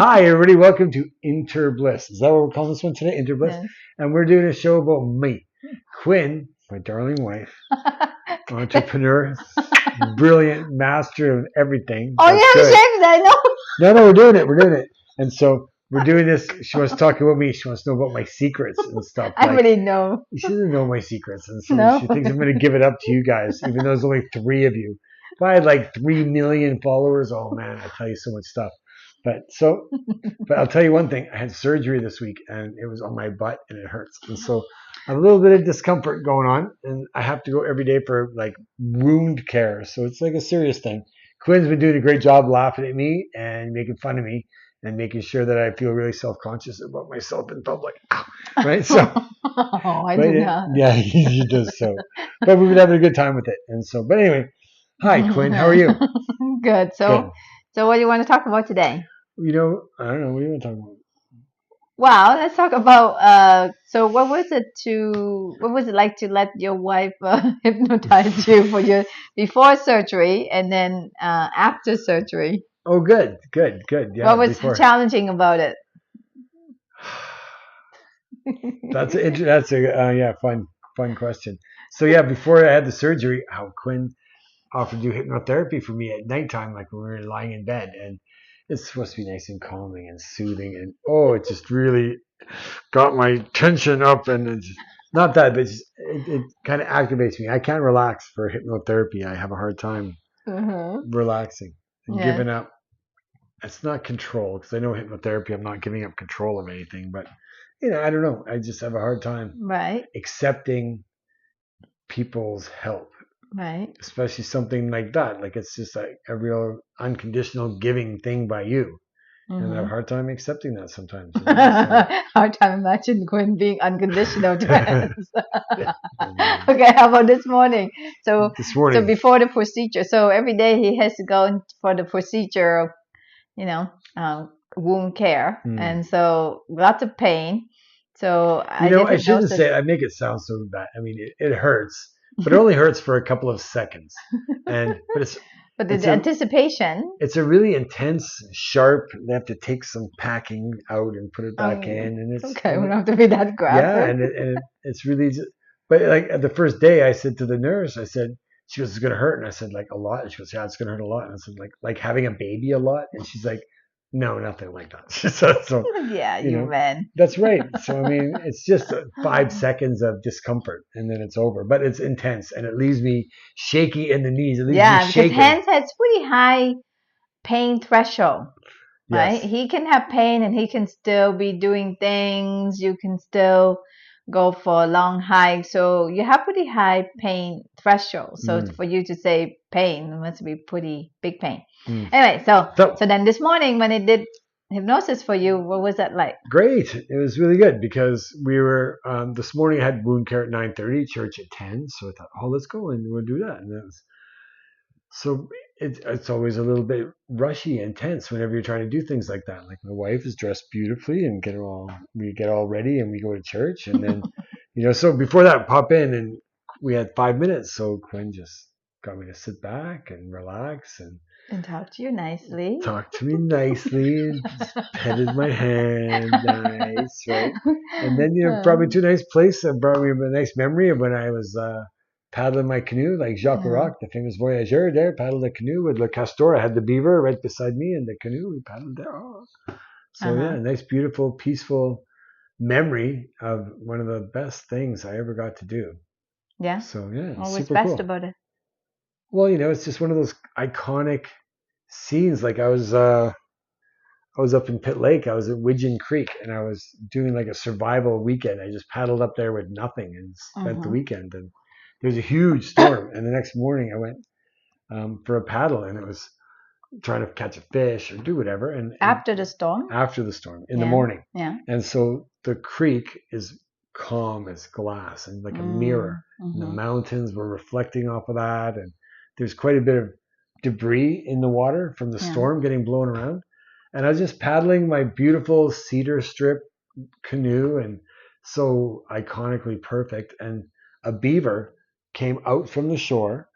Hi, everybody. Welcome to Inter-Bliss. Is that what we're calling this one today? Inter-Bliss? Yes. And we're doing a show about me. Quyn, my darling wife, entrepreneur, brilliant master of everything. Oh, That's you have good. shaved, I know. No, we're doing it. We're doing it. And so we're doing this. She wants to talk about me. She wants to know about my secrets and stuff. I really know. She doesn't know my secrets. And so No. she thinks I'm going to give it up to you guys, even though there's only 3 of you. If I had like 3 million followers, oh man, I tell you so much stuff. But I'll tell you one thing. I had surgery this week and it was on my butt and it hurts. And so I have a little bit of discomfort going on and I have to go every day for like wound care. So it's like a serious thing. Quyn's been doing a great job laughing at me and making fun of me and making sure that I feel really self-conscious about myself in public. Right? So I do not. Yeah, he does so. But we've been having a good time with it. And so, but anyway, hi Quyn, how are you? Good. So what do you want to talk about today? I don't know. What do you want to talk about? Well, let's talk about so what was it like to let your wife hypnotize you for your before surgery and then after surgery? Oh, good. Yeah. What was challenging about it? That's a fun question. So yeah, before I had the surgery, Quyn offered to do hypnotherapy for me at nighttime, like when we were lying in bed, and it's supposed to be nice and calming and soothing, and it just really got my tension up, and it's not that, but it kind of activates me. I can't relax for hypnotherapy. I have a hard time relaxing and giving up. It's not control, because I know hypnotherapy, I'm not giving up control of anything, but I don't know. I just have a hard time accepting people's help. Right. Especially something like that. Like it's just like a real unconditional giving thing by you. And I have a hard time accepting that sometimes. Hard time imagining Quyn being unconditional to us. Okay, how about this morning? So before the procedure, so every day he has to go for the procedure of, wound care. And so lots of pain. So I shouldn't say it. I make it sound so bad. I mean, it hurts. But it only hurts for a couple of seconds, but the anticipation. It's a really intense, sharp. They have to take some packing out and put it back in, and it's okay. We don't have to be that graphic. Yeah, and it's really. But like the first day, I said to the nurse, she goes, "It's gonna hurt," and I said, "Like a lot." And she goes, "Yeah, it's gonna hurt a lot." And I said, "Like having a baby a lot," and she's like, "No, nothing like that." so yeah, you man. That's right. So I mean, it's just 5 seconds of discomfort, and then it's over. But it's intense, and it leaves me shaky in the knees. It leaves me shaking. Because Hans has pretty high pain threshold, right? Yes. He can have pain, and he can still be doing things. You can still go for a long hike. So you have pretty high pain threshold. So for you to say pain, it must be pretty big pain. Anyway, so then this morning when it did hypnosis for you, what was that like? Great. It was really good because we were this morning I had wound care at 9:30, church at 10. So I thought, let's go and we'll do that. And it's always a little bit rushy and tense whenever you're trying to do things like that. Like my wife is dressed beautifully and we get all ready and we go to church, and then so before that, pop in and we had 5 minutes. So Quyn just got me to sit back and relax and talk to you nicely. Talk to me nicely and just petted my hand, nice, right? And then brought me to a nice place and brought me a nice memory of when I was paddling my canoe, like Jacques Chirac, the famous voyageur there, paddled a canoe with Le Castor. I had the beaver right beside me in the canoe. We paddled there. So yeah, nice, beautiful, peaceful memory of one of the best things I ever got to do. Yeah. So yeah, what was best about it? Well, it's just one of those iconic scenes. Like I was up in Pitt Lake. I was at Widgeon Creek, and I was doing like a survival weekend. I just paddled up there with nothing and spent the weekend. And there was a huge storm, and the next morning I went for a paddle, and it was trying to catch a fish or do whatever. And after the storm? After the storm, in the morning. Yeah. And so the creek is calm as glass and like a mirror. And the mountains were reflecting off of that, and there's quite a bit of debris in the water from the storm getting blown around. And I was just paddling my beautiful cedar strip canoe, and so iconically perfect. And a beaver came out from the shore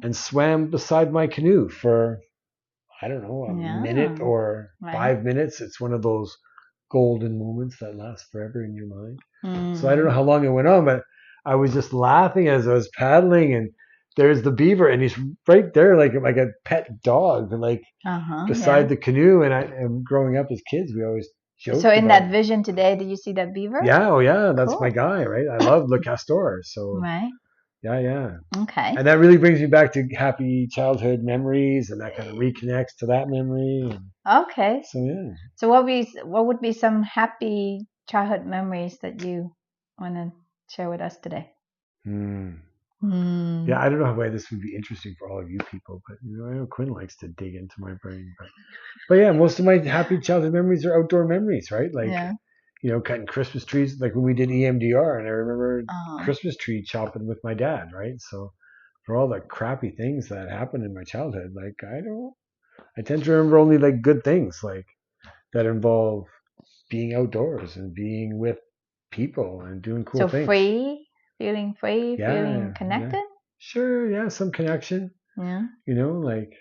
and swam beside my canoe for, I don't know, a Yeah. minute or Right. 5 minutes. It's one of those golden moments that last forever in your mind. So I don't know how long it went on, but I was just laughing as I was paddling, and there's the beaver, and he's right there like a pet dog, like beside the canoe. And growing up as kids, we always joked So in about that vision today, did you see that beaver? Yeah, oh yeah, that's Cool. my guy, right? I love Le Castor, so Right. yeah. Okay. And that really brings me back to happy childhood memories, and that kind of reconnects to that memory. Okay. So yeah. So what would be some happy childhood memories that you want to share with us today? Yeah, I don't know how this would be interesting for all of you people, but I know Quinn likes to dig into my brain. But yeah, most of my happy childhood memories are outdoor memories, right? Like cutting Christmas trees, like when we did EMDR, and I remember Christmas tree chopping with my dad, right? So for all the crappy things that happened in my childhood, like I tend to remember only like good things, like that involve being outdoors and being with people and doing cool things. So feeling free, feeling connected? Yeah. Sure, yeah, some connection. Yeah. Like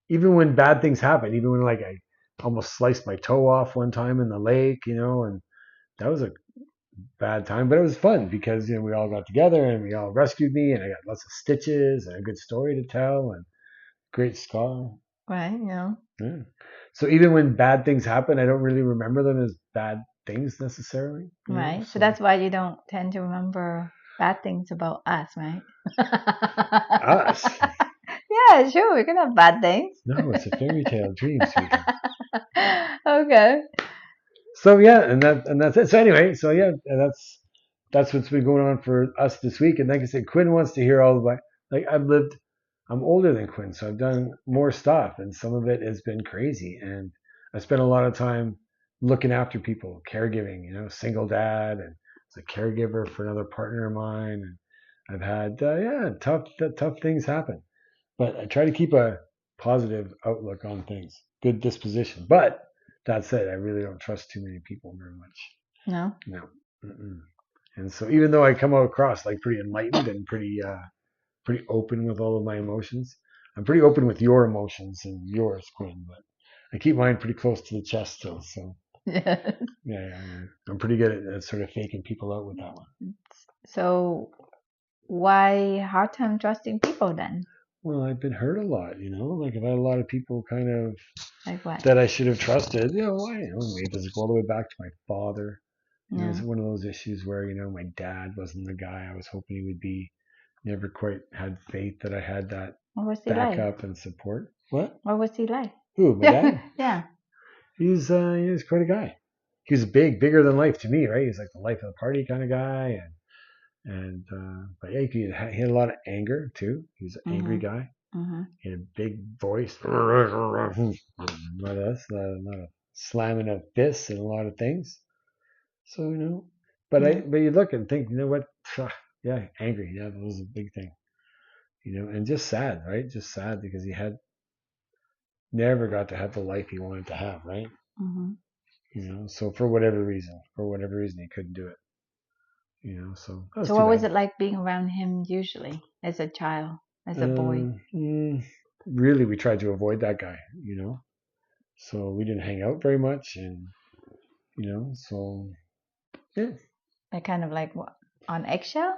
even when bad things happen, even when like I almost sliced my toe off one time in the lake, and that was a bad time, but it was fun because we all got together and we all rescued me, and I got lots of stitches and a good story to tell and great scar. Right. Yeah. So even when bad things happen, I don't really remember them as bad things necessarily. Right. So that's why you don't tend to remember bad things about us, right? Us? Yeah, sure. We can have bad things. No, it's a fairy tale dream, sweetheart. Okay. So yeah, and that's it. So anyway, so yeah, that's what's been going on for us this week. And like I said, Quinn wants to hear all about. Like I'm older than Quinn, so I've done more stuff, and some of it has been crazy. And I spent a lot of time looking after people, caregiving. Single dad, and as a caregiver for another partner of mine. And I've had tough things happen, but I try to keep a positive outlook on things, good disposition. But that said, I really don't trust too many people very much. No. Mm-mm. And so even though I come across like pretty enlightened and pretty open with all of my emotions, I'm pretty open with your emotions and yours, Quinn, but I keep mine pretty close to the chest still. So yeah. I'm pretty good at sort of faking people out with that one. So why hard time trusting people then? Well, I've been hurt a lot, like I've had a lot of people kind of like what? That I should have trusted. Why? Maybe does it go all the way back to my father? It's one of those issues where, my dad wasn't the guy I was hoping he would be. Never quite had faith that I had that backup and support. What? What was he like? Who, my dad? Yeah. He's quite a guy. He was bigger than life to me, right? He's like the life of the party kind of guy, but yeah, he had a lot of anger too. He was an angry guy. He had a big voice, a lot of slamming of fists and a lot of things. So but you look and think, what? Yeah, angry. Yeah, that was a big thing. And just sad, right? Just sad because he had never got to have the life he wanted to have, right? So for whatever reason, he couldn't do it. So what was it like being around him usually as a child, as a boy? Really, we tried to avoid that guy, so we didn't hang out very much, and so yeah. Like kind of like what, on eggshell?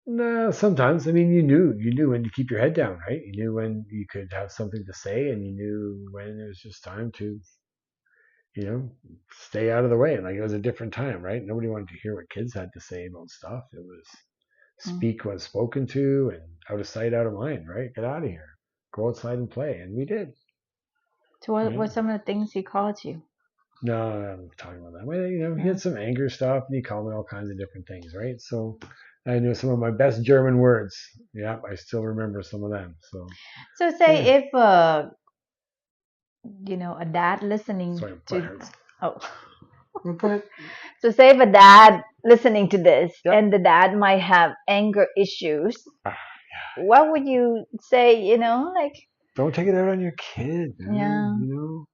No, sometimes. I mean, you knew when to keep your head down, right? You knew when you could have something to say, and you knew when it was just time to stay out of the way. Like it was a different time, right? Nobody wanted to hear what kids had to say about stuff. It was speak when spoken to, and out of sight, out of mind, right? Get out of here. Go outside and play. And we did. So what were some of the things he called you? No, I'm not talking about that. Well, he had some anger stuff, and he called me all kinds of different things, right? So I knew some of my best German words. Yeah, I still remember some of them. So say if a dad listening to So say if a dad listening to this and the dad might have anger issues, what would you say, like don't take it out on your kid, man.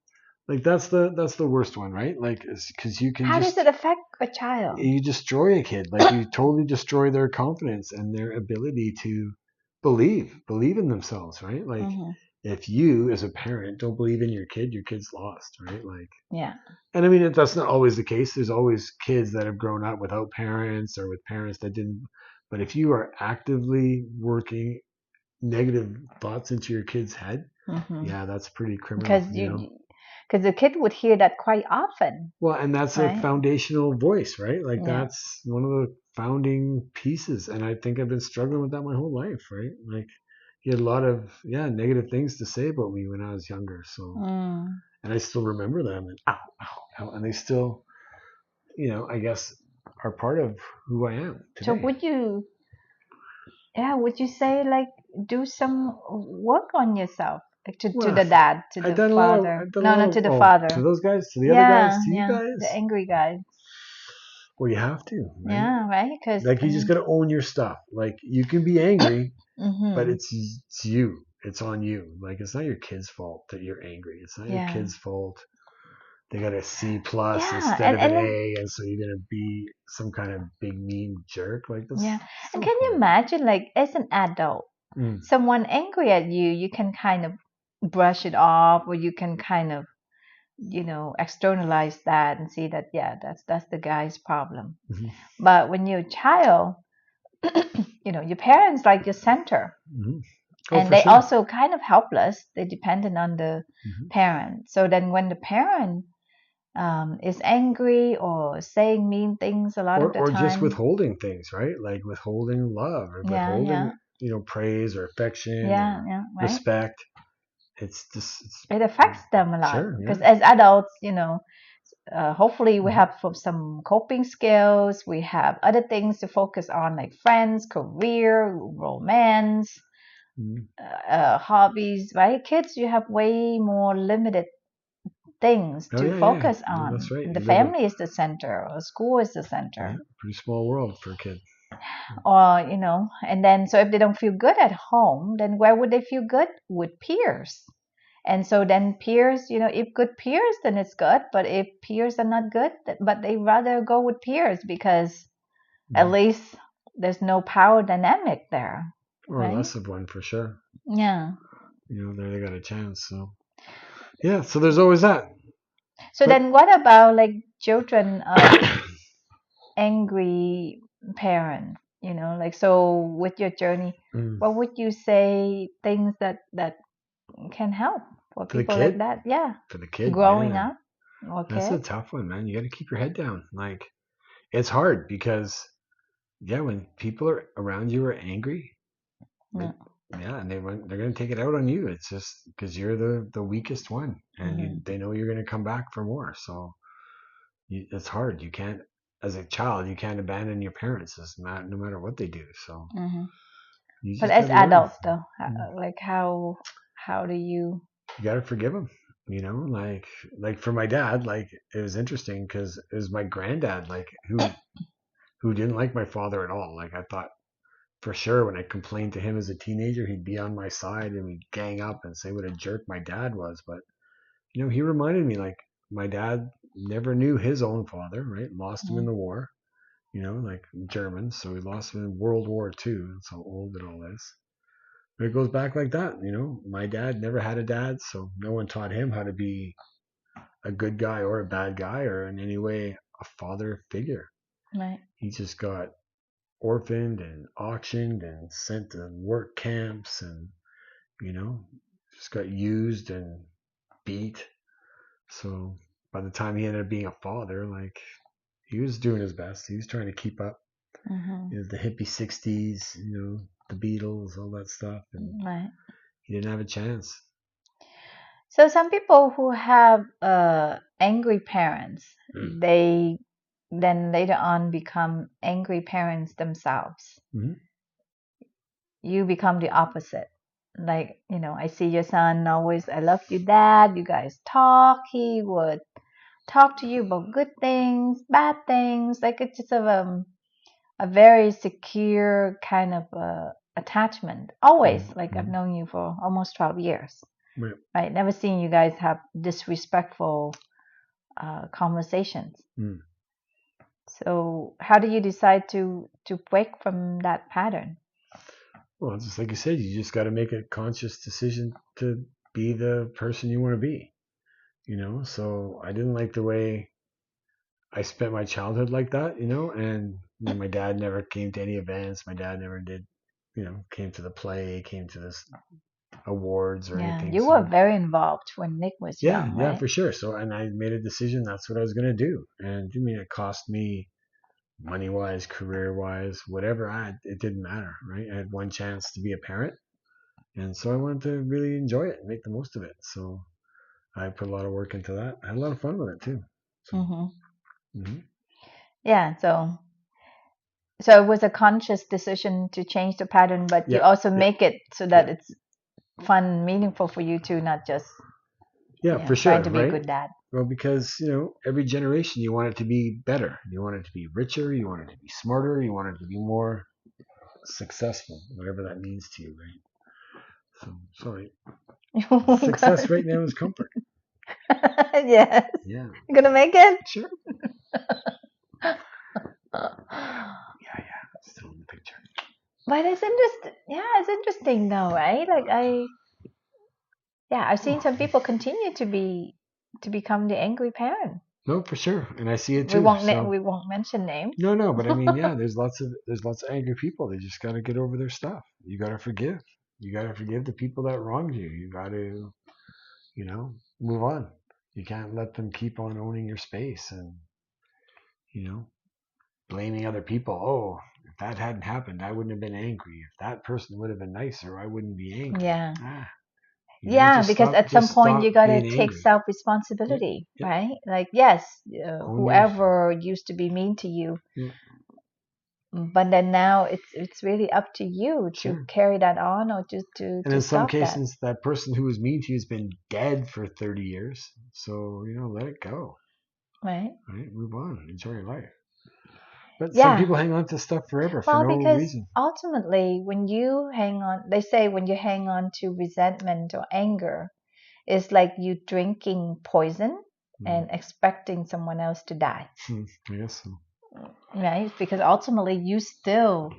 Like that's the worst one, right? Like because you can how does it affect a child? You destroy a kid. Like you totally destroy their confidence and their ability to believe in themselves, right? Like if you as a parent don't believe in your kid's lost, right? Like, yeah. and I mean, that's not always the case. There's always kids that have grown up without parents or with parents that didn't. But if you are actively working negative thoughts into your kid's head, yeah, that's pretty criminal, because the kid would hear that quite often. Well, and that's right? a foundational voice, right? Like Yeah. that's one of the founding pieces. And I think I've been struggling with that my whole life, right? Like he had a lot of negative things to say about me when I was younger. So and I still remember them and ow, ow, ow, and they still, I guess are part of who I am today. So would you say like do some work on yourself? Like to the dad, to the father. No, to the father. To those guys, to the other guys, to you guys. The angry guys. Well, you have to, right? Yeah, right. Because like you just got to own your stuff. Like you can be angry, but it's you. It's on you. Like it's not your kid's fault that you're angry. It's not your kid's fault. They got a C plus instead of an A, and so you're gonna be some kind of big mean jerk like this. Yeah, and can you imagine, like as an adult, someone angry at you, you can kind of brush it off, or you can kind of, externalize that and see that that's the guy's problem. But when you're a child, your parents like your center. And they also kind of helpless. They're dependent on the parent. So then when the parent is angry or saying mean things a lot of the time. Or just withholding things, right? Like withholding love or withholding, praise or affection or respect. It's just... It affects them a lot. Because as adults, hopefully we have some coping skills. We have other things to focus on, like friends, career, romance, hobbies, right? Kids, you have way more limited things to focus on. That's right. The family is the center, or school is the center. Yeah, pretty small world for a kid. Or, and then so if they don't feel good at home, then where would they feel good? With peers. And so then peers, if good peers, then it's good. But if peers are not good, but they rather go with peers because at least there's no power dynamic there. Or less of one for sure. Yeah. There they got a chance. So yeah, so there's always that. So then what about like children of angry parents? Like, so with your journey, what would you say things that can help for people like that? Yeah. For the kid growing up. Okay. That's a tough one, man. You got to keep your head down. Like it's hard because when people are around you are angry, and they're going to take it out on you. It's just because you're the weakest one, and they know you're going to come back for more. So it's hard. You can't, as a child, you can't abandon your parents, no matter what they do. So, but as adults, though, like how do you? You got to forgive them. Like for my dad, like it was interesting because it was my granddad, like who didn't like my father at all. Like I thought, for sure, when I complained to him as a teenager, he'd be on my side and we'd gang up and say what a jerk my dad was. But, he reminded me, like, my dad never knew his own father, right? Lost him in the war, like Germans. So he lost him in World War II. That's how old it all is. But it goes back like that, My dad never had a dad, so no one taught him how to be a good guy or a bad guy or in any way a father figure. Right. He just got orphaned and auctioned and sent to work camps and just got used and beat. So by the time he ended up being a father, like he was doing his best. He was trying to keep up. The hippie 60s, the Beatles, all that stuff, and he didn't have a chance. So some people who have angry parents, they then later on become angry parents themselves. You become the opposite. Like, I see your son always, I love you, Dad. You guys talk. He would talk to you about good things, bad things. Like it's just a very secure kind of attachment. Always. Like I've known you for almost 12 years. Right? Never seen you guys have disrespectful conversations. So how do you decide to break from that pattern? Well, just like you said, you just got to make a conscious decision to be the person you want to be. So I didn't like the way I spent my childhood like that, and my dad never came to any events. My dad never did, came to the play, came to this awards or Yeah, anything. you were So very involved when Nick was young, yeah, right? for sure. So, and I made a decision that's what I was going to do. And it cost me money wise, career wise, whatever. It didn't matter, right? I had one chance to be a parent. And so I wanted to really enjoy it and make the most of it. So I put a lot of work into that. I had a lot of fun with it too. So, Mm-hmm. Yeah, so it was a conscious decision to change the pattern, but you also make it so that it's fun, meaningful for you too, not just for trying sure, to be a right? good dad. Well, because every generation you want it to be better, you want it to be richer, you want it to be smarter, you want it to be more successful, whatever that means to you, right? So sorry, success right now is comfort. Yes. Yeah. You gonna make it? Sure. Yeah, still in the picture. But it's interesting. Yeah, it's interesting though, right? Like I've seen some people continue to become the angry parent. No, for sure, and I see it We too. won't So we won't mention names. no, but I mean, yeah, there's lots of angry people. They just got to get over their stuff. You got to forgive. You got to forgive the people that wronged you. You got to, move on. You can't let them keep on owning your space and, blaming other people. Oh, if that hadn't happened, I wouldn't have been angry. If that person would have been nicer, I wouldn't be angry. Yeah. Ah, Yeah, because at some just point you stop gotta being take angry. self-responsibility, Yep. right? Like, yes, Own your. whoever used to be mean to you, Yeah. but then now it's really up to you to Sure. carry that on or to And in some stop that. cases, that person who was mean to you has been dead for 30 years. So, let it go. Right? Right? Move on. Enjoy your life. But some Yeah. people hang on to stuff forever for Well, no because reason. ultimately, when you hang on, they say when you hang on to resentment or anger, it's like you drinking poison and expecting someone else to die. I guess so. Right? Because ultimately, you still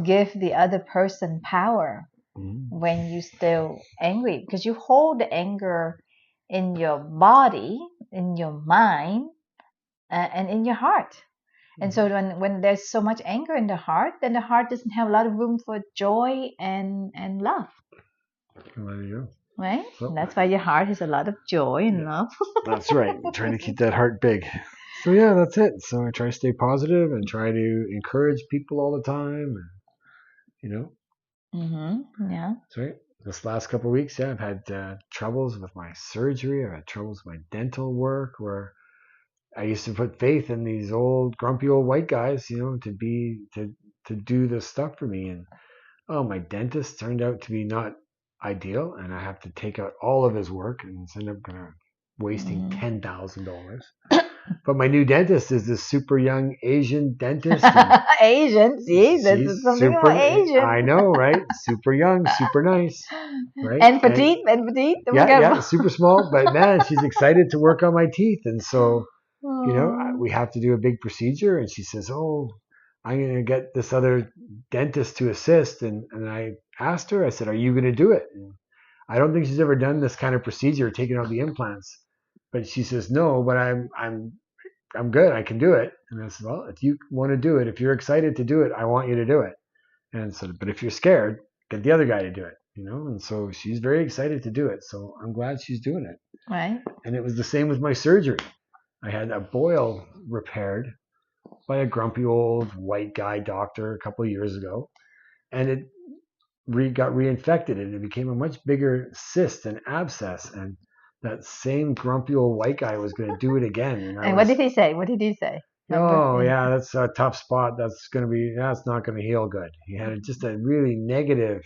give the other person power when you still angry, because you hold the anger in your body, in your mind, and in your heart. And so when there's so much anger in the heart, then the heart doesn't have a lot of room for joy and love. Well, there you go. Right? So, And that's why your heart has a lot of joy and love. That's right. I'm trying to keep that heart big. So yeah, that's it. So I try to stay positive and try to encourage people all the time. Yeah. That's right. This last couple of weeks, I've had troubles with my surgery. I've had troubles with my dental work where I used to put faith in these old grumpy old white guys, to do this stuff for me. And my dentist turned out to be not ideal, and I have to take out all of his work, and it's end up gonna wasting $10,000. But my new dentist is this super young Asian dentist. Asian, see, this She's is something super. about Asian. I know, right? Super young, super nice, right? And petite, don't forget. Super small. But man, she's excited to work on my teeth, and so Oh. we have to do a big procedure. And she says, "Oh, I'm gonna get this other dentist to assist." And I asked her, I said, "Are you gonna do it?" And I don't think she's ever done this kind of procedure, taking out the implants. But she says, "No, but I'm good. I can do it." And I said, "Well, if you want to do it, if you're excited to do it, I want you to do it." And so, but if you're scared, get the other guy to do it, And so she's very excited to do it. So I'm glad she's doing it. Right. And it was the same with my surgery. I had a boil repaired by a grumpy old white guy doctor a couple of years ago, and it got reinfected, and it became a much bigger cyst and abscess. And that same grumpy old white guy was going to do it again. And what did he say? What did he say? Oh yeah, that's a tough spot. That's not gonna heal good. He had just a really negative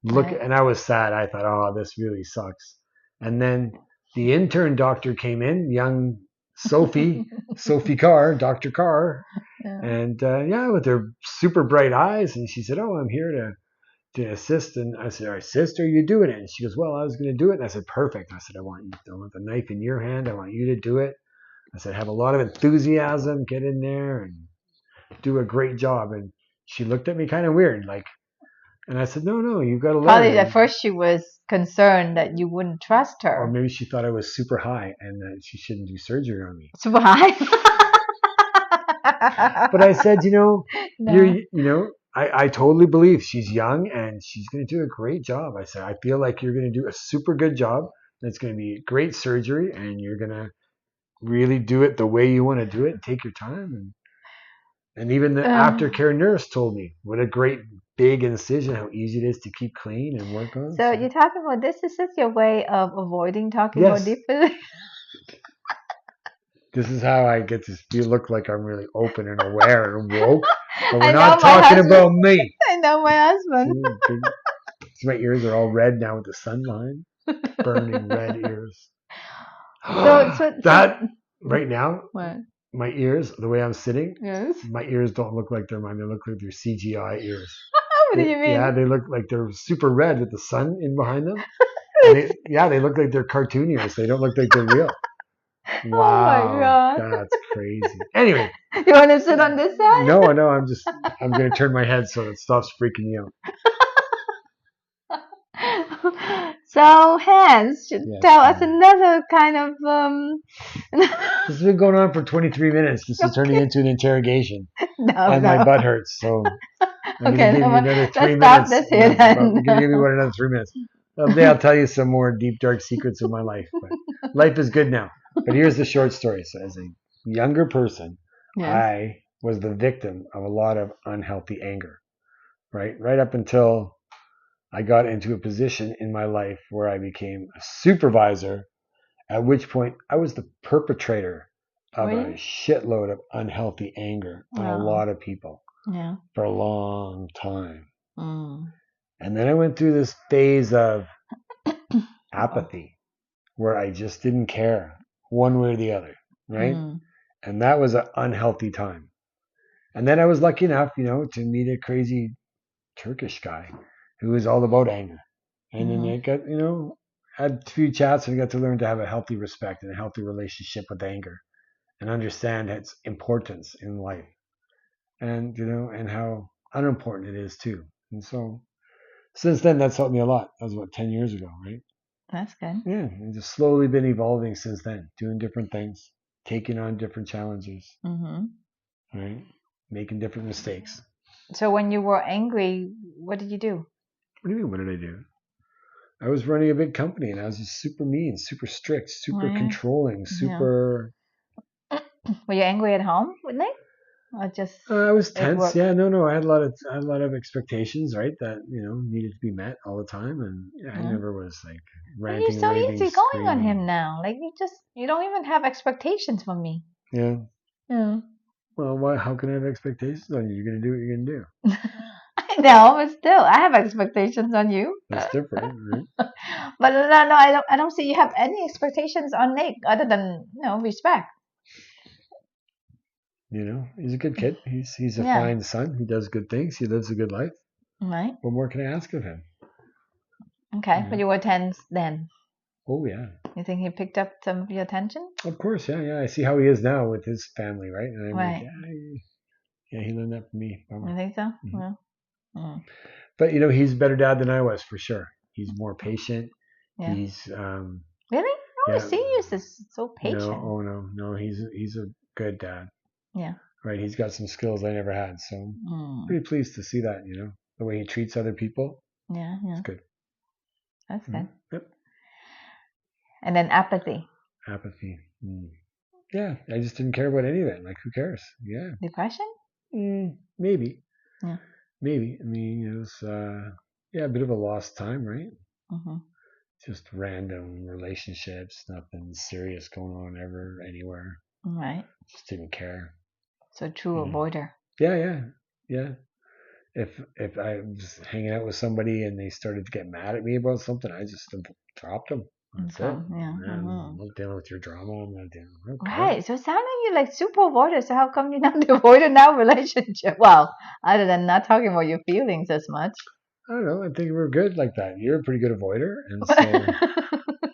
look, right. and I was sad. I thought, oh, this really sucks. And then the intern doctor came in, young Sophie, Sophie Carr, Dr. Carr, and with her super bright eyes, and she said, "Oh, I'm here to assist." And I said, "All right, sister, you doing it?" And she goes, "Well, I was going to do it." And I said, "Perfect." I said, I want the knife in your hand. I want you to do it." I said, "Have a lot of enthusiasm, get in there and do a great job." And she looked at me kind of weird, like, And I said, no, you've got to Probably learn. at first she was concerned that you wouldn't trust Or her. maybe she thought I was super high and that she shouldn't do surgery on me. Super high. But I said, No. I totally believe she's young and she's going to do a great job. I said, I feel like you're going to do a super good job. And it's going to be great surgery and you're going to really do it the way you want to do it and take your time. And even the aftercare nurse told me what a great big incision, how easy it is to keep clean and work on. So you're talking about this? Is this your way of avoiding talking about dificulty? This is how I get to look like I'm really open and aware and woke. But we're not talking about me. I know my husband. See, my ears are all red now with the sun behind. Burning red ears. That right now, what? My ears, the way I'm sitting, yes. My ears don't look like they're mine. They look like they're CGI ears. What do you mean? Yeah, they look like they're super red with the sun in behind them. They look like they're cartoon ears. They don't look like they're real. Wow, oh my God. That's crazy. Anyway, you want to sit on this side? No, I'm going to turn my head so it stops freaking me out. So Hans should tell us another kind of. This has been going on for 23 minutes. This is turning into an interrogation. No. My butt hurts. So I'm okay, going to give you another 3 minutes. Stop this here then. I'm going to give you another 3 minutes. Someday I'll tell you some more deep, dark secrets of my life. But life is good now. But here's the short story. So as a younger person, I was the victim of a lot of unhealthy anger. Right up until I got into a position in my life where I became a supervisor, at which point I was the perpetrator of a shitload of unhealthy anger on a lot of people for a long time. And then I went through this phase of apathy where I just didn't care one way or the other, right? And that was an unhealthy time. And then I was lucky enough, to meet a crazy Turkish guy who was all about anger. And then I got, had a few chats and I got to learn to have a healthy respect and a healthy relationship with anger and understand its importance in life and, and how unimportant it is too. And so since then, that's helped me a lot. That was about 10 years ago, right? That's good. Yeah. And just slowly been evolving since then, doing different things, taking on different challenges, right? Making different mistakes. So when you were angry, what did you do? What do you mean, what did I do? I was running a big company and I was just super mean, super strict, super controlling, super... Were you angry at home with Nick? Or just... I was tense. Yeah, no. I had a lot of expectations, right? That, needed to be met all the time. And I never was like ranting, you're so raving, easy going on him now. Like you don't even have expectations from me. Yeah. Yeah. Well, how can I have expectations on you? You're going to do what you're going to do. I know, but still, I have expectations on you. That's different, right? But no, I don't see you have any expectations on Nick other than respect. He's a good kid. He's a fine son. He does good things. He lives a good life. Right. What more can I ask of him? Okay, but you were tense then. Oh yeah. You think he picked up some of your attention? Of course, yeah. I see how he is now with his family, right? And I'm right. Like, he learned that from me. You think so? Mm-hmm. But he's a better dad than I was for sure. He's more patient. Yeah. He's really? I always see you as so patient. No. He's a good dad. Yeah. Right. He's got some skills I never had, so I'm pretty pleased to see that. The way he treats other people. Yeah. It's good. That's good. Yep. And then apathy. Yeah, I just didn't care about any of it. Like, who cares? Yeah. Depression? Maybe. Yeah. Maybe. I mean, it was a bit of a lost time, right? Just random relationships, nothing serious going on ever anywhere. Right. Just didn't care. So true avoider. Yeah. If I was hanging out with somebody and they started to get mad at me about something, I just dropped them. That's it. Yeah. I'm not dealing with your drama. I'm not dealing with it. Right. So it sounds like you're like super avoider. So how come you're not the avoider now relationship? Well, other than not talking about your feelings as much. I don't know. I think we're good like that. You're a pretty good avoider. And so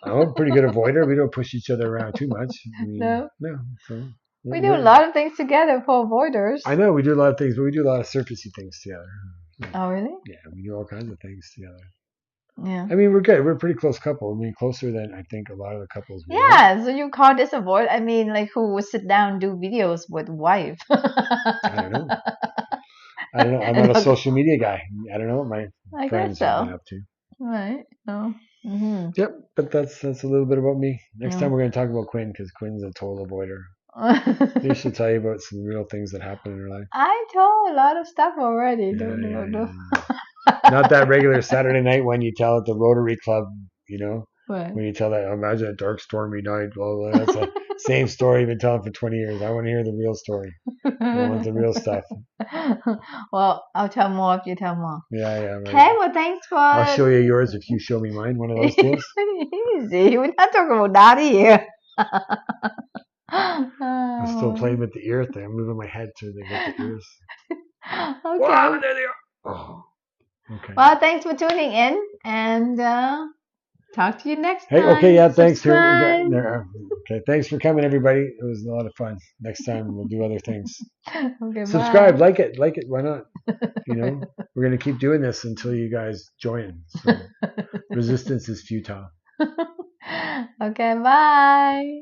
I'm a pretty good avoider. We don't push each other around too much. No. So we do a lot of things together for avoiders. I know we do a lot of things, but we do a lot of surfacey things together. Oh, really? Yeah, we do all kinds of things together. Yeah. I mean, we're good. We're a pretty close couple. I mean, closer than I think a lot of the couples we know. Yeah, so you call this avoid? I mean, like who would sit down and do videos with wife? I don't know. I'm not a social media guy. I don't know what my I guess friends have been so. up to. Right. Oh. Mm-hmm. Yep, but that's a little bit about me. Next Yeah. time we're going to talk about Quyn because Quyn's a total avoider. Maybe she'll tell you about some real things that happen in her life. I told a lot of stuff already. Yeah. Not that regular Saturday night when you tell at the Rotary Club, What? when you tell that, imagine a dark, stormy night, blah, blah. That's the same story you've been telling for 20 years. I want to hear the real story. I want the real stuff. Well, I'll tell more if you tell more. Yeah, right. Okay, well, thanks for... I'll show you yours if you show me mine, one of those deals. Easy. We're not talking about that here. I'm still playing with the ear thing. I'm moving my head to get the ears. Okay. Wow, there they are. Oh, okay. Well, thanks for tuning in, and talk to you next time. Hey, okay, yeah, thanks. Subscribe. Okay, thanks for coming, everybody. It was a lot of fun. Next time we'll do other things. Okay, Subscribe, bye. like it. Why not? We're gonna keep doing this until you guys join. So resistance is futile. Okay, bye.